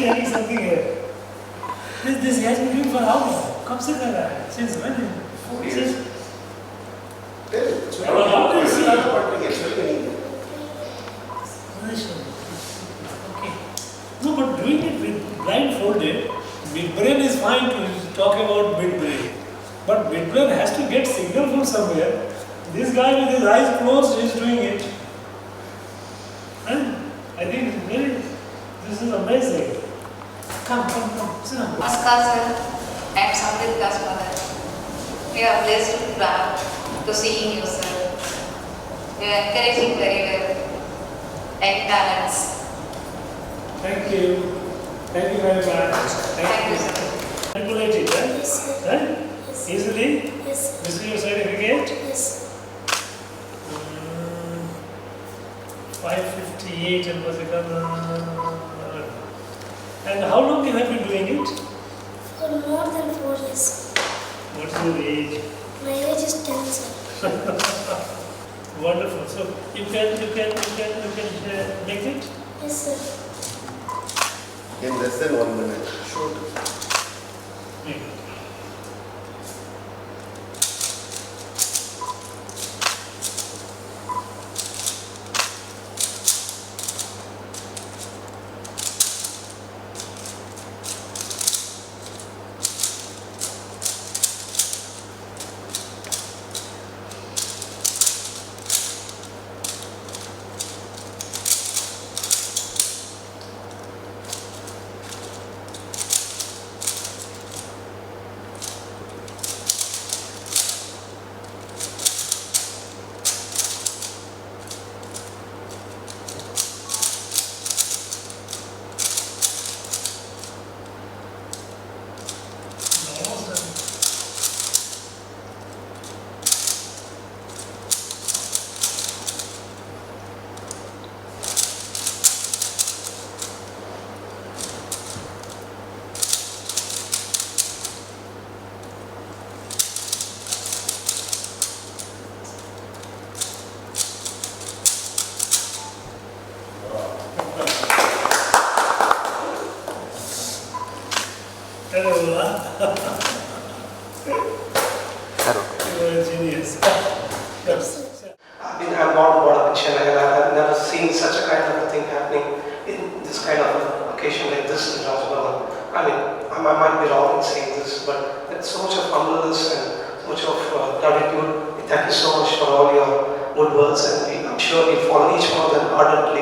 telling something here. This he has been doing for how long? Come sit there. Since when? 4 years. How do you see? Okay. No, but doing it with blindfolded, midbrain is fine to talk about midbrain. But midbrain has to get signal from somewhere. This guy with his eyes closed is doing it. And I think this is amazing. Come, sit down. Namaskar sir, I am Samrit mother. We are blessed to see you sir. You are encouraging very well. Young talents. Thank you. Thank you very much. Thank you sir. Calculate it, right? Yes, sir. Right? Yes. Easily? Yes. This is your certificate? Yes. 558 and was it? And how long you have been doing it? For more than 4 years. What's your age? My age is 10, sir. Wonderful. So you can make it? Yes, sir. In less than 1 minute. Shoot. Make it. Hello, you are a genius. I'm not brought up in Chennai and I've never seen such a kind of a thing happening in this kind of occasion like this in Rajbhavan. I mean, I might be wrong in saying this, but it's so much of humbleness and so much of gratitude. Thank you so much for all your good words, and I'm sure we'll follow each one of them ardently.